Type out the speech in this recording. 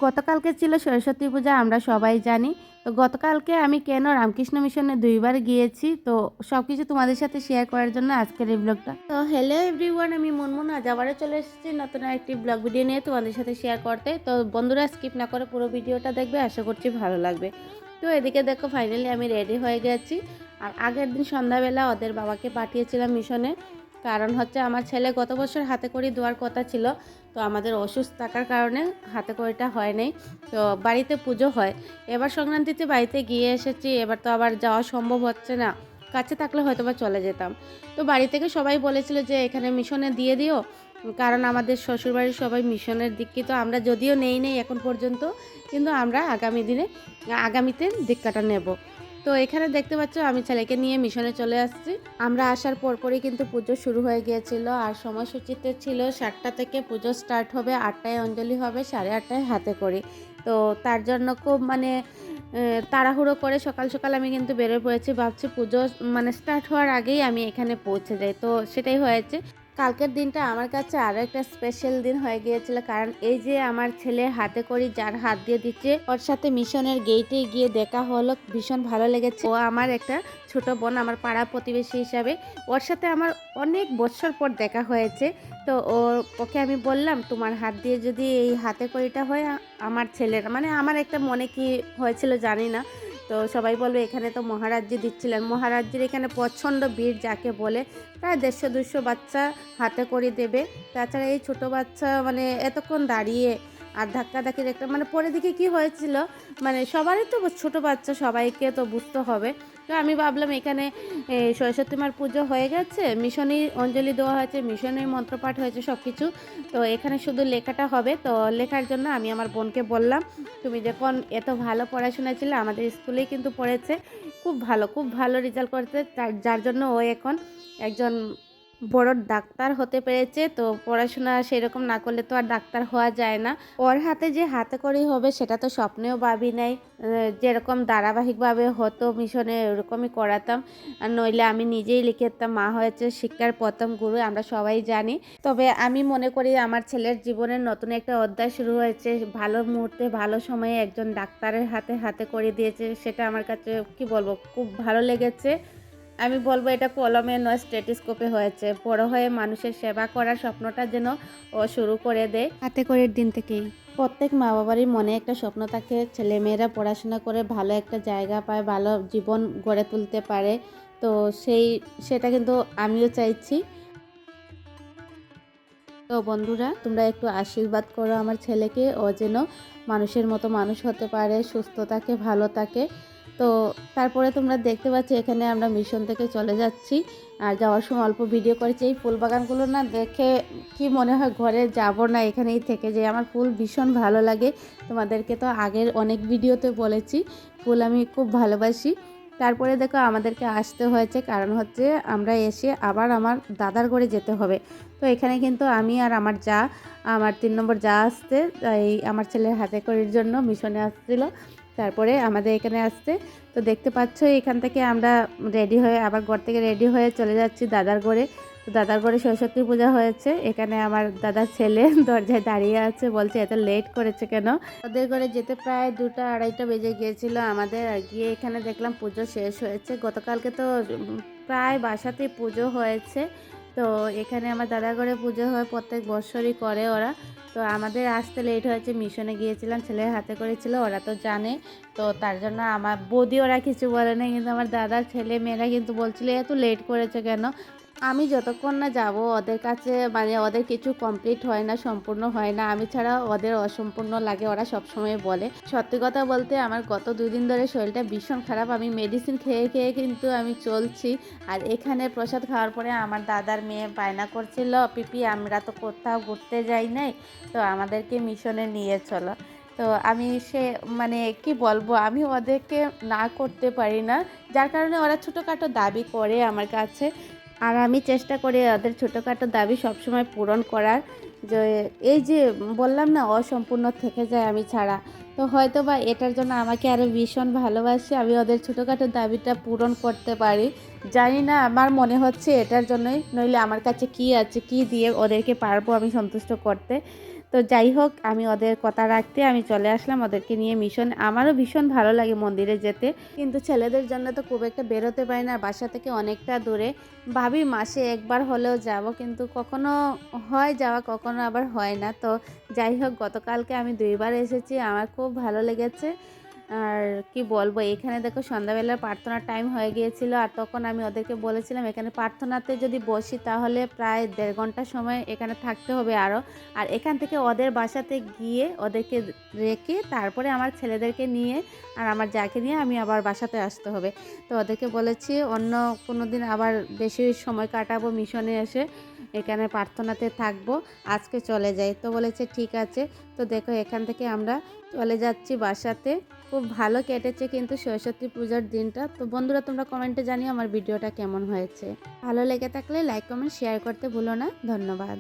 গতকালকে ছিল সরস্বতী পূজা, আমরা সবাই জানি। তো গতকালকে আমি কেন রামকৃষ্ণ মিশনে ২ বার গিয়েছি, তো সবকিছু তোমাদের সাথে শেয়ার করার জন্য আজকের এই ব্লগটা। তো হ্যালো এভরিওয়ান, আমি মুনমুন আজ আবারও চলে এসেছি নতুন একটি ব্লগ ভিডিও নিয়ে তোমাদের সাথে শেয়ার করতে। তো বন্ধুরা স্কিপ না করে পুরো ভিডিওটা দেখবে, আশা করছি ভালো লাগবে। তো এদিকে দেখো ফাইনালি আমি রেডি হয়ে গেছি। আর আগের দিন সন্ধ্যাবেলা ওদের বাবাকে পাঠিয়েছিলাম মিশনে, কারণ হচ্ছে আমার ছেলে গত বছর হাতে করি দেওয়ার কথা ছিল, তো আমাদের অসুস্থ থাকার কারণে হাতে করিটা হয় নাই। তো বাড়িতে পুজো হয়, এবার সংক্রান্তিতে বাড়িতে গিয়ে এসেছি, এবার তো আবার যাওয়া সম্ভব হচ্ছে না। কাছে থাকলে হয়তো বা চলে যেতাম। তো বাড়ি থেকে সবাই বলেছিল যে এখানে মিশনে দিয়ে দিও, কারণ আমাদের শ্বশুরবাড়ির সবাই মিশনের দীক্ষিত। আমরা যদিও নেই এখন পর্যন্ত, কিন্তু আমরা আগামীতে দীক্ষাটা নেব। তো এখানে দেখতে পাচ্ছ আমি ছেলেকে নিয়ে মিশনে চলে আসছি। আমরা আসার পরপরই কিন্তু পুজো শুরু হয়ে গিয়েছিল, আর সময়সূচিতে ছিল 7টা থেকে পুজো স্টার্ট হবে, 8টায় অঞ্জলি হবে, 8:30টায় হাতে করি। তো তার জন্য খুব তাড়াহুড়ো করে সকাল সকাল আমি কিন্তু বেরোয় পড়েছি, ভাবছি পুজো স্টার্ট হওয়ার আগেই আমি এখানে পৌঁছে যাই। তো সেটাই হয়েছে। কালকের দিনটা আমার কাছে আরও একটা স্পেশাল দিন হয়ে গিয়েছিল, কারণ এই যে আমার ছেলে হাতে করি যার হাত দিয়ে দিচ্ছে, ওর সাথে মিশনের গেটে গিয়ে দেখা হলো, ভীষণ ভালো লেগেছে। ও আমার একটা ছোট বোন, আমার পাড়া প্রতিবেশী হিসাবে ওর সাথে আমার অনেক বছর পর দেখা হয়েছে। তো ওকে আমি বললাম, তোমার হাত দিয়ে যদি এই হাতে করিটা হয় আমার ছেলের, আমার একটা মনে কি হয়েছিল জানি না। তো সবাই বলবে এখানে তো মহারাজজি দিচ্ছিলেন, মহারাজজির এখানে প্রচণ্ড ভিড় যাকে বলে, প্রায় 150-200 বাচ্চা হাতে করে দেবে। তাছাড়া এই ছোট বাচ্চা এতক্ষণ দাঁড়িয়ে আর ধাক্কাধাক্কির একটা পরে দিকে কি হয়েছিল, সবারই তো ছোট বাচ্চা, সবাইকে তো বুঝতে হবে। তো আমি ভাবলাম এখানে সরস্বতী মার পুজো হয়ে গেছে, মিশনেই অঞ্জলি দেওয়া হয়েছে, মিশনেই মন্ত্রপাঠ হয়েছে সব কিছু, তো এখানে শুধু লেখাটা হবে। তো লেখার জন্য আমি আমার বোনকে বললাম, তুমি যখন এত ভালো পড়াশোনা ছিল, আমাদের স্কুলেই কিন্তু পড়েছে, খুব ভালো রেজাল্ট করেছে, যার জন্য ও এখন একজন বড় ডাক্তার হতে পেরেছে। তো পড়াশোনা সেরকম না করলে তো আর ডাক্তার হওয়া যায় না। ওর হাতে যে হাতে করেই হবে সেটা তো স্বপ্নেও ভাবি নাই। যেরকম ধারাবাহিকভাবে হতো মিশনে ওরকমই করাতাম, আর নইলে আমি নিজেই লিখে দিতাম। মা হয়েছে শিক্ষার প্রথম গুরু, আমরা সবাই জানি। তবে আমি মনে করি আমার ছেলের জীবনের নতুন একটা অধ্যায় শুরু হয়েছে, ভালো মুহূর্তে ভালো সময়ে একজন ডাক্তারের হাতে হাতে করে দিয়েছে, সেটা আমার কাছে কি বলবো, খুব ভালো লেগেছে। আমি বলবো এটা কলমে নয়, স্টেথোস্কোপে হয়েছে। বড় হয়ে মানুষের সেবা করার স্বপ্নটা যেন ও শুরু করে দেয় হাতে করে দিন থেকেই। প্রত্যেক মা বাবারই মনে একটা স্বপ্ন থাকে, ছেলেমেয়েরা পড়াশোনা করে ভালো একটা জায়গা পায়, ভালো জীবন গড়ে তুলতে পারে। তো সেটা কিন্তু আমিও চাইছি। তো বন্ধুরা, তোমরা একটু আশীর্বাদ করো আমার ছেলেকে, ও যেন মানুষের মতো মানুষ হতে পারে, সুস্থ থাকে, ভালো থাকে। তো তারপরে তোমরা দেখতে পাচ্ছ এখানে আমরা মিশন থেকে চলে যাচ্ছি, আর যাওয়ার সময় অল্প ভিডিও করেছি। এই ফুল বাগানগুলো না দেখে কি মনে হয় ঘরে যাব না, এখানেই থেকে যাই। আমার ফুল ভীষণ ভালো লাগে, তোমাদেরকে তো আগের অনেক ভিডিওতে বলেছি ফুল আমি খুব ভালোবাসি। তারপরে দেখো আমাদেরকে আসতে হয়েছে, কারণ হচ্ছে আমরা এসে আবার আমার দাদার ঘরে যেতে হবে। তো এখানে কিন্তু আমি আর আমার 3 নম্বর যা আসতে, এই আমার ছেলের হাতে করির জন্য মিশনে আসছিল, তারপরে আমাদের এখানে আসতে। তো দেখতে পাচ্ছ এখান থেকে আমরা রেডি হয়ে আবার ঘর থেকে রেডি হয়ে চলে যাচ্ছি দাদার ঘরে। তো দাদার ঘরে সরস্বতী পূজা হয়েছে, এখানে আমার দাদার ছেলে দরজায় দাঁড়িয়ে আছে, বলছে এত লেট করেছে কেন। ওদের ঘরে যেতে প্রায় 2টা 2:30টা বেজে গিয়েছিল আমাদের, আর গিয়ে এখানে দেখলাম পুজো শেষ হয়েছে। গতকালকে তো প্রায় বাসাতেই পুজো হয়েছে। তো এখানে আমার দাদার ঘরে পুজো হয়, প্রত্যেক বছরই করে ওরা। তো আমাদের আসতে লেট হয়েছে, মিশনে গিয়েছিলাম, ছেলের হাতে করেছিল, ওরা তো জানে। তো তার জন্য আমার বৌদি ওরা কিছু বলে না, কিন্তু আমার দাদার ছেলে মেয়েরা কিন্তু বলছিল এত লেট করেছে কেন। আমি যতক্ষণ না যাব ওদের কাছে, ওদের কিছু কমপ্লিট হয় না, সম্পূর্ণ হয় না, আমি ছাড়া ওদের অসম্পূর্ণ লাগে, ওরা সবসময় বলে। সত্যি কথা বলতে আমার গত 2 দিন ধরে শরীরটা ভীষণ খারাপ, আমি মেডিসিন খেয়ে খেয়ে কিন্তু আমি চলছি। আর এখানে প্রসাদ খাওয়ার পরে আমার দাদার মেয়ে বায়না করছিল, পিপি আমরা তো কোথাও ঘুরতে যাই নাই, তো আমাদেরকে মিশনে নিয়ে চলো। তো আমি কি বলবো, আমি ওদেরকে না করতে পারি না, যার কারণে ওরা ছোটোখাটো দাবি করে আমার কাছে, আর আমি চেষ্টা করি ওদের ছোটোখাটো দাবি সবসময় পূরণ করার। যে এই যে বললাম না, অসম্পূর্ণ থেকে যায় আমি ছাড়া, তো হয়তো বা এটার জন্য আমাকে আরও ভীষণ ভালোবাসে, আমি ওদের ছোটোখাটো দাবিটা পূরণ করতে পারি। জানি না, আমার মনে হচ্ছে এটার জন্যই, নইলে আমার কাছে কি আছে, কি দিয়ে ওদেরকে পারবো আমি সন্তুষ্ট করতে। তো যাই হোক, আমি ওদের কথা রাখতে আমি চলে আসলাম ওদেরকে নিয়ে মিশন। আমারও ভীষণ ভালো লাগে মন্দিরে যেতে, কিন্তু ছেলেদের জন্য তো খুব একটা বেরোতে পারি না, বাসা থেকে অনেকটা দূরে। ভাবি মাসে একবার হলেও যাব, কিন্তু কখনো হয় যাওয়া, কখনো আবার হয় না। তো যাই হোক, গতকালকে আমি 2বার এসেছি, আমার খুব ভালো লেগেছে। আর কি বলবো, এখানে দেখো সন্ধ্যাবেলার প্রার্থনার টাইম হয়ে গিয়েছিল, আর তখন আমি ওদেরকে বলেছিলাম এখানে প্রার্থনাতে যদি বসি তাহলে প্রায় 1.5 ঘন্টা সময় এখানে থাকতে হবে আরও। আর এখান থেকে ওদের বাসাতে গিয়ে ওদেরকে রেখে তারপরে আমার ছেলেদেরকে নিয়ে আর আমার যাকে নিয়ে আমি আবার বাসাতে আসতে হবে। তো ওদেরকে বলেছি অন্য কোনো দিন আবার বেশি সময় কাটাবো মিশনে এসে, এখানে প্রার্থনাতে থাকবো, আজকে চলে যাই। তো বলেছে ঠিক আছে। তো দেখো এখান থেকে আমরা চলে যাচ্ছি বাসাতে। খুব ভালো কেটেছে কিন্তু সরস্বতী পূজার দিনটা। তো বন্ধুরা, তোমরা কমেন্টে জানিও আমার ভিডিওটা কেমন হয়েছে। ভালো লেগে থাকলে লাইক কমেন্ট শেয়ার করতে ভুলো না। ধন্যবাদ।